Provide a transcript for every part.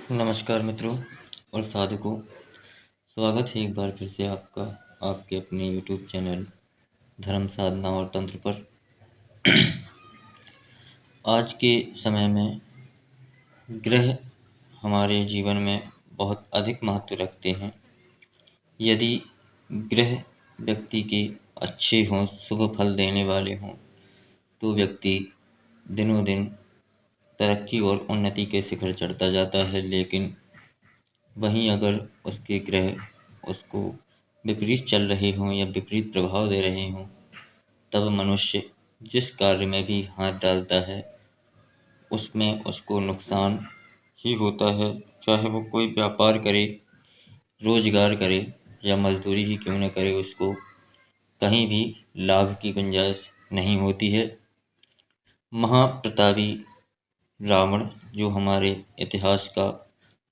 नमस्कार मित्रों और साधकों। स्वागत है एक बार फिर से आपका आपके अपने YouTube चैनल धर्म साधना और तंत्र पर। आज के समय में ग्रह हमारे जीवन में बहुत अधिक महत्व रखते हैं। यदि ग्रह व्यक्ति के अच्छे हों, शुभ फल देने वाले हों, तो व्यक्ति दिनों दिन तरक्की और उन्नति के शिखर चढ़ता जाता है। लेकिन वहीं अगर उसके ग्रह उसको विपरीत चल रहे हों या विपरीत प्रभाव दे रहे हों, तब मनुष्य जिस कार्य में भी हाथ डालता है उसमें उसको नुकसान ही होता है। चाहे वो कोई व्यापार करे, रोजगार करे या मजदूरी ही क्यों न करे, उसको कहीं भी लाभ की गुंजाइश नहीं होती है। महाप्रतापी रावण, जो हमारे इतिहास का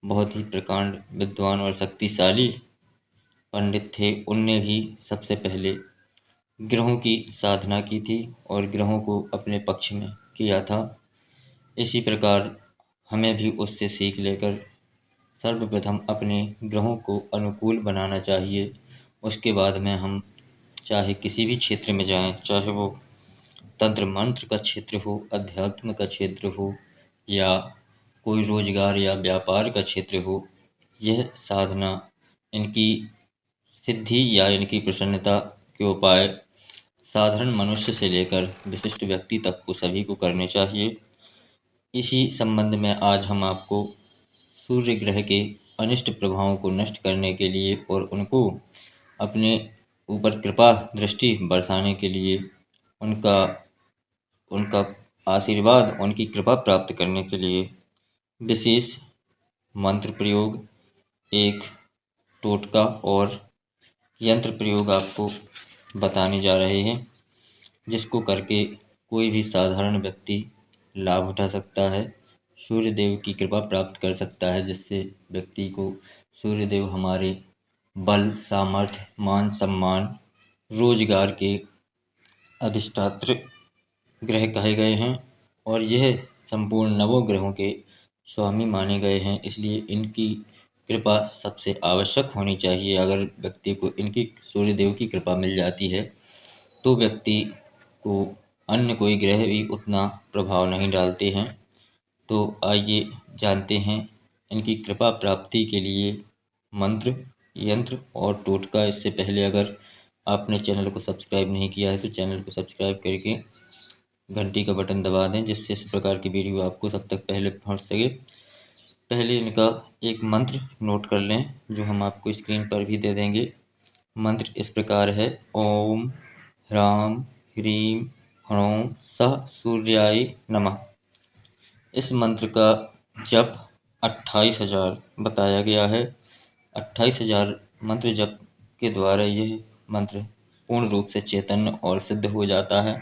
बहुत ही प्रकांड विद्वान और शक्तिशाली पंडित थे, उनने भी सबसे पहले ग्रहों की साधना की थी और ग्रहों को अपने पक्ष में किया था। इसी प्रकार हमें भी उससे सीख लेकर सर्वप्रथम अपने ग्रहों को अनुकूल बनाना चाहिए। उसके बाद में हम चाहे किसी भी क्षेत्र में जाएं, चाहे वो तंत्र मंत्र का क्षेत्र हो, अध्यात्म का क्षेत्र हो या कोई रोजगार या व्यापार का क्षेत्र हो, यह साधना, इनकी सिद्धि या इनकी प्रसन्नता के उपाय साधारण मनुष्य से लेकर विशिष्ट व्यक्ति तक को सभी को करने चाहिए। इसी संबंध में आज हम आपको सूर्य ग्रह के अनिष्ट प्रभावों को नष्ट करने के लिए और उनको अपने ऊपर कृपा दृष्टि बरसाने के लिए, उनका उनका आशीर्वाद, उनकी कृपा प्राप्त करने के लिए विशेष मंत्र प्रयोग, एक टोटका और यंत्र प्रयोग आपको बताने जा रहे हैं, जिसको करके कोई भी साधारण व्यक्ति लाभ उठा सकता है, सूर्य देव की कृपा प्राप्त कर सकता है, जिससे व्यक्ति को सूर्य देव हमारे बल, सामर्थ्य, मान सम्मान, रोजगार के अधिष्ठात्र ग्रह कहे गए हैं और यह संपूर्ण नवों ग्रहों के स्वामी माने गए हैं। इसलिए इनकी कृपा सबसे आवश्यक होनी चाहिए। अगर व्यक्ति को इनकी सूर्यदेव की कृपा मिल जाती है तो व्यक्ति को अन्य कोई ग्रह भी उतना प्रभाव नहीं डालते हैं। तो आइए जानते हैं इनकी कृपा प्राप्ति के लिए मंत्र, यंत्र और टोटका। इससे पहले अगर आपने चैनल को सब्सक्राइब नहीं किया है तो चैनल को सब्सक्राइब करके घंटी का बटन दबा दें, जिससे इस प्रकार की वीडियो आपको सब तक पहले पहुंच सके। पहले इनका एक मंत्र नोट कर लें, जो हम आपको स्क्रीन पर भी दे देंगे। मंत्र इस प्रकार है: ओम ह्रां ह्रीं ह्रौं सः सूर्याय नमः। इस मंत्र का जप 28,000 बताया गया है। 28,000 मंत्र जप के द्वारा यह मंत्र पूर्ण रूप से चैतन्य और सिद्ध हो जाता है।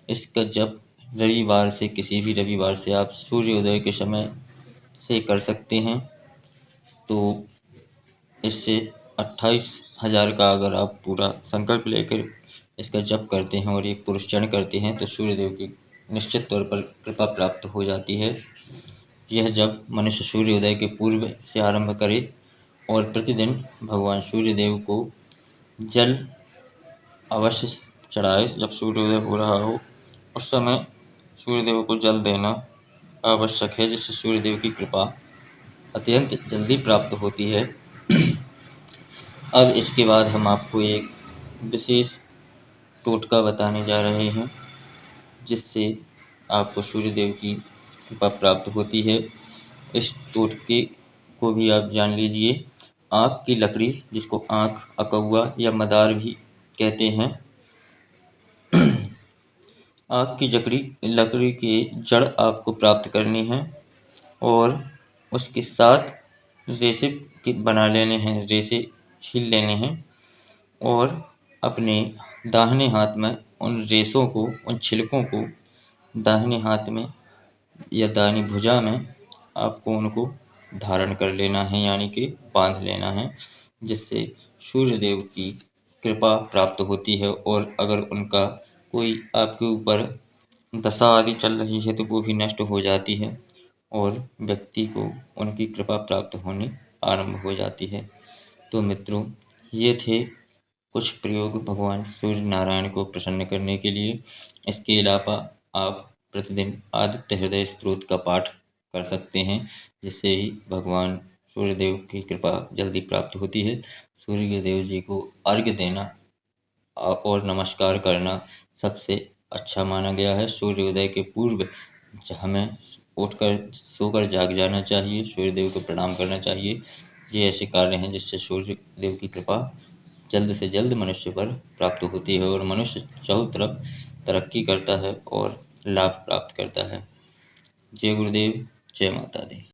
इसका जप रविवार से, किसी भी रविवार से आप सूर्योदय के समय से कर सकते हैं। तो इससे 28,000 का अगर आप पूरा संकल्प लेकर इसका जप करते हैं और एक पुरुषचरण करते हैं तो सूर्यदेव की निश्चित तौर पर कृपा प्राप्त हो जाती है। यह जप मनुष्य सूर्योदय के पूर्व से आरंभ करे और प्रतिदिन भगवान सूर्यदेव को जल अवश्य चढ़ाए। जब सूर्योदय हो रहा हो उस समय सूर्यदेव को जल देना आवश्यक है, जिससे सूर्यदेव की कृपा अत्यंत जल्दी प्राप्त होती है। अब इसके बाद हम आपको एक विशेष टोटका बताने जा रहे हैं, जिससे आपको सूर्यदेव की कृपा प्राप्त होती है। इस टोटके को भी आप जान लीजिए। आँख की लकड़ी, जिसको आँख, अकौआ या मदार भी कहते हैं, आँख की लकड़ी की जड़ आपको प्राप्त करनी है और उसके साथ रेशे बना लेने हैं, रेशे छील लेने हैं और अपने दाहिने हाथ में उन रेशों को, उन छिलकों को दाहिने हाथ में या दाहिनी भुजा में आपको उनको धारण कर लेना है, यानी कि बांध लेना है, जिससे सूर्यदेव की कृपा प्राप्त होती है। और अगर उनका कोई आपके ऊपर दशा आदि चल रही है तो वो भी नष्ट हो जाती है। और व्यक्ति को उनकी कृपा प्राप्त होनी आरंभ हो जाती है। तो मित्रों, ये थे कुछ प्रयोग भगवान सूर्य नारायण को प्रसन्न करने के लिए। इसके अलावा आप प्रतिदिन आदित्य हृदय स्तोत्र का पाठ कर सकते हैं, जिससे ही भगवान सूर्यदेव की कृपा जल्दी प्राप्त होती है। सूर्य देव जी को अर्घ्य देना और नमस्कार करना सबसे अच्छा माना गया है। सूर्योदय के पूर्व हमें उठकर सोकर जाग जाना चाहिए, सूर्य देव को प्रणाम करना चाहिए। ये ऐसे कार्य हैं जिससे सूर्य देव की कृपा जल्द से जल्द मनुष्य पर प्राप्त होती है और मनुष्य चारों तरफ तरक्की करता है और लाभ प्राप्त करता है। जय गुरुदेव, जय माता दी।